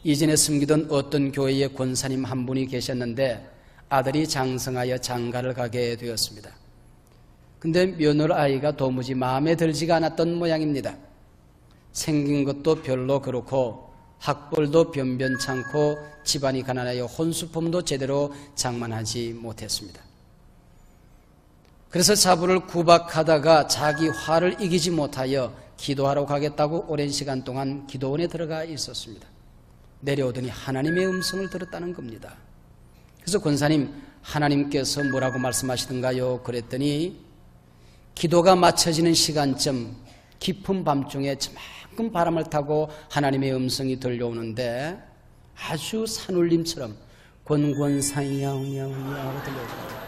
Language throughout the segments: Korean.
이전에 섬기던 어떤 교회의 권사님 한 분이 계셨는데 아들이 장성하여 장가를 가게 되었습니다. 근데 며느라이가 도무지 마음에 들지가 않았던 모양입니다. 생긴 것도 별로 그렇고 학벌도 변변찮고 집안이 가난하여 혼수품도 제대로 장만하지 못했습니다. 그래서 자부를 구박하다가 자기 화를 이기지 못하여 기도하러 가겠다고 오랜 시간 동안 기도원에 들어가 있었습니다. 내려오더니 하나님의 음성을 들었다는 겁니다. 그래서 권사님, 하나님께서 뭐라고 말씀하시던가요? 그랬더니 기도가 맞춰지는 시간쯤 깊은 밤중에 저만큼 바람을 타고 하나님의 음성이 들려오는데 아주 산울림처럼 권권사야옹야옹야 들려옵니다.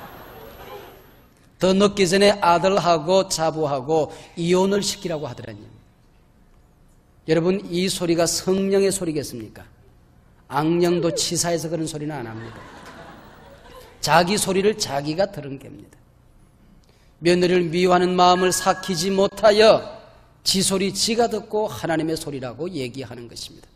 더 늦기 전에 아들하고 자부하고 이혼을 시키라고 하더라니. 여러분, 이 소리가 성령의 소리겠습니까? 악령도 치사해서 그런 소리는 안 합니다. 자기 소리를 자기가 들은 겁니다. 며느리를 미워하는 마음을 삭히지 못하여 지 소리 지가 듣고 하나님의 소리라고 얘기하는 것입니다.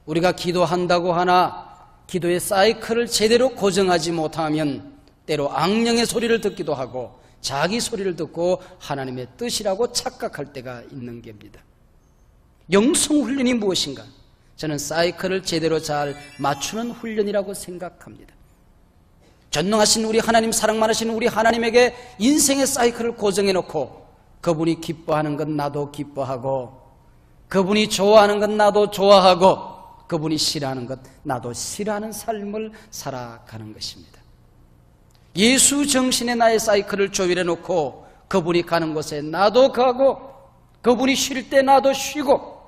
우리가 기도한다고 하나 기도의 사이클을 제대로 고정하지 못하면 때로 악령의 소리를 듣기도 하고 자기 소리를 듣고 하나님의 뜻이라고 착각할 때가 있는 겁니다. 영성 훈련이 무엇인가? 저는 사이클을 제대로 잘 맞추는 훈련이라고 생각합니다. 전능하신 우리 하나님, 사랑 많으신 우리 하나님에게 인생의 사이클을 고정해놓고 그분이 기뻐하는 것 나도 기뻐하고 그분이 좋아하는 것 나도 좋아하고 그분이 싫어하는 것 나도 싫어하는 삶을 살아가는 것입니다. 예수 정신의 나의 사이클을 조율해놓고 그분이 가는 곳에 나도 가고 그분이 쉴 때 나도 쉬고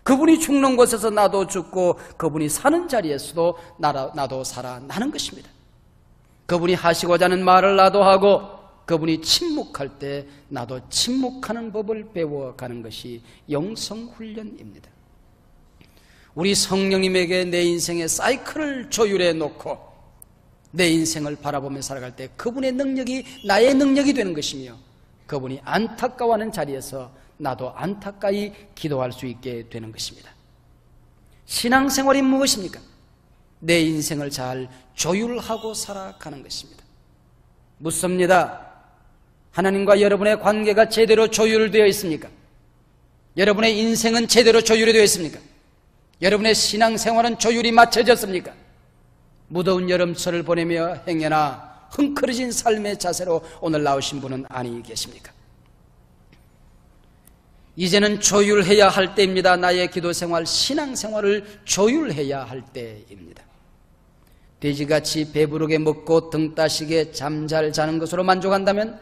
그분이 죽는 곳에서 나도 죽고 그분이 사는 자리에서도 나도 살아나는 것입니다. 그분이 하시고자 하는 말을 나도 하고 그분이 침묵할 때 나도 침묵하는 법을 배워가는 것이 영성훈련입니다. 우리 성령님에게 내 인생의 사이클을 조율해 놓고 내 인생을 바라보며 살아갈 때 그분의 능력이 나의 능력이 되는 것이며 그분이 안타까워하는 자리에서 나도 안타까이 기도할 수 있게 되는 것입니다. 신앙생활이 무엇입니까? 내 인생을 잘 조율하고 살아가는 것입니다. 묻습니다. 하나님과 여러분의 관계가 제대로 조율되어 있습니까? 여러분의 인생은 제대로 조율이 되어 있습니까? 여러분의 신앙생활은 조율이 맞춰졌습니까? 무더운 여름철을 보내며 행여나 흥크러진 삶의 자세로 오늘 나오신 분은 아니 계십니까? 이제는 조율해야 할 때입니다. 나의 기도생활, 신앙생활을 조율해야 할 때입니다. 돼지같이 배부르게 먹고 등 따시게 잠잘 자는 것으로 만족한다면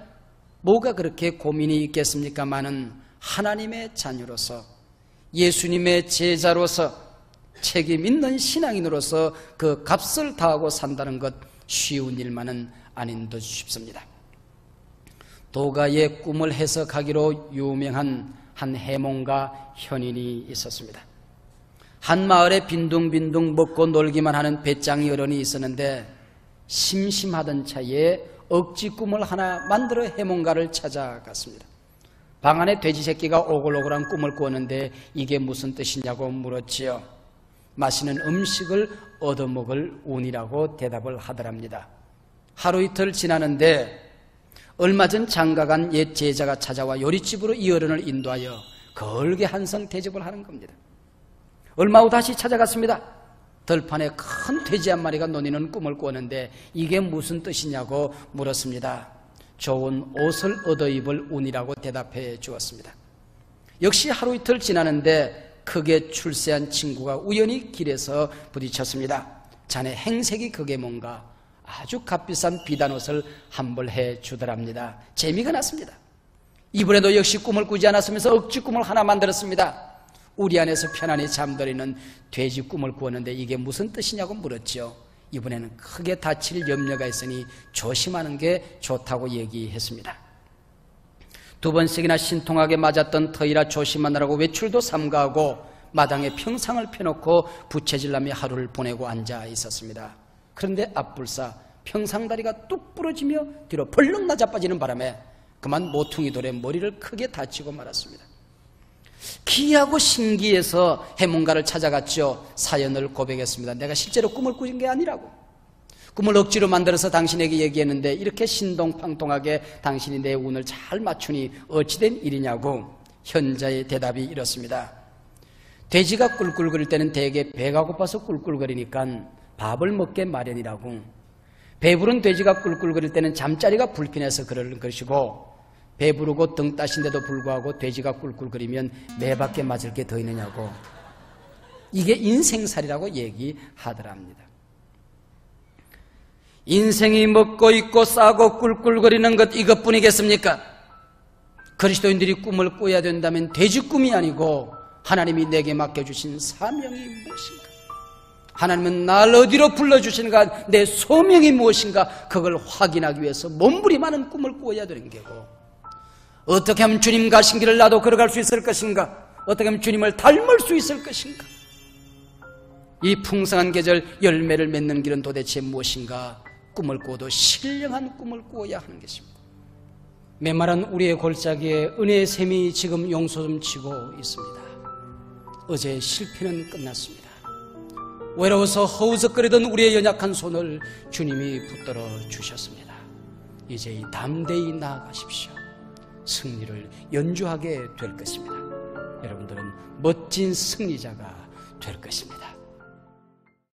뭐가 그렇게 고민이 있겠습니까마는 하나님의 자녀로서 예수님의 제자로서 책임 있는 신앙인으로서 그 값을 다하고 산다는 것 쉬운 일만은 아닌 듯 싶습니다. 도가의 꿈을 해석하기로 유명한 한 해몽가 현인이 있었습니다. 한 마을에 빈둥빈둥 먹고 놀기만 하는 배짱이 어른이 있었는데 심심하던 차에 억지 꿈을 하나 만들어 해몽가를 찾아갔습니다. 방 안에 돼지 새끼가 오글오글한 꿈을 꾸었는데 이게 무슨 뜻이냐고 물었지요. 맛있는 음식을 얻어먹을 운이라고 대답을 하더랍니다. 하루 이틀 지나는데 얼마 전 장가간 옛 제자가 찾아와 요리집으로 이 어른을 인도하여 걸게 한성 대접을 하는 겁니다. 얼마 후 다시 찾아갔습니다. 들판에 큰 돼지 한 마리가 노니는 꿈을 꾸었는데 이게 무슨 뜻이냐고 물었습니다. 좋은 옷을 얻어 입을 운이라고 대답해 주었습니다. 역시 하루 이틀 지나는데 크게 출세한 친구가 우연히 길에서 부딪혔습니다. 자네 행색이 그게 뭔가? 아주 값비싼 비단옷을 환불해 주더랍니다. 재미가 났습니다. 이번에도 역시 꿈을 꾸지 않았으면서 억지 꿈을 하나 만들었습니다. 우리 안에서 편안히 잠들이는 돼지 꿈을 꾸었는데 이게 무슨 뜻이냐고 물었죠. 이번에는 크게 다칠 염려가 있으니 조심하는 게 좋다고 얘기했습니다. 두 번씩이나 신통하게 맞았던 터이라 조심하느라고 외출도 삼가하고 마당에 평상을 펴놓고 부채질라며 하루를 보내고 앉아 있었습니다. 그런데 앞불사 평상다리가 뚝 부러지며 뒤로 벌렁 나자빠지는 바람에 그만 모퉁이 돌에 머리를 크게 다치고 말았습니다. 기이하고 신기해서 해몽가를 찾아갔죠. 사연을 고백했습니다. 내가 실제로 꿈을 꾸신 게 아니라고. 꿈을 억지로 만들어서 당신에게 얘기했는데 이렇게 신동팡통하게 당신이 내 운을 잘 맞추니 어찌된 일이냐고. 현자의 대답이 이렇습니다. 돼지가 꿀꿀거릴 때는 대개 배가 고파서 꿀꿀거리니까 밥을 먹게 마련이라고. 배부른 돼지가 꿀꿀거릴 때는 잠자리가 불편해서 그러는 것이고, 배부르고 등 따신데도 불구하고 돼지가 꿀꿀거리면 매밖에 맞을 게 더 있느냐고. 이게 인생살이라고 얘기하더랍니다. 인생이 먹고 있고 싸고 꿀꿀거리는 것 이것뿐이겠습니까? 그리스도인들이 꿈을 꿔야 된다면 돼지 꿈이 아니고 하나님이 내게 맡겨주신 사명이 무엇인가? 하나님은 날 어디로 불러주시는가? 내 소명이 무엇인가? 그걸 확인하기 위해서 몸부림하는 꿈을 꿔야 되는 게고, 어떻게 하면 주님 가신 길을 나도 걸어갈 수 있을 것인가? 어떻게 하면 주님을 닮을 수 있을 것인가? 이 풍성한 계절 열매를 맺는 길은 도대체 무엇인가? 꿈을 꿔도 신령한 꿈을 꿔야 하는 것입니다. 메마른 우리의 골짜기에 은혜의 샘이 지금 용솟음치고 있습니다. 어제 실패는 끝났습니다. 외로워서 허우적거리던 우리의 연약한 손을 주님이 붙들어 주셨습니다. 이제 담대히 나아가십시오. 승리를 연주하게 될 것입니다. 여러분들은 멋진 승리자가 될 것입니다.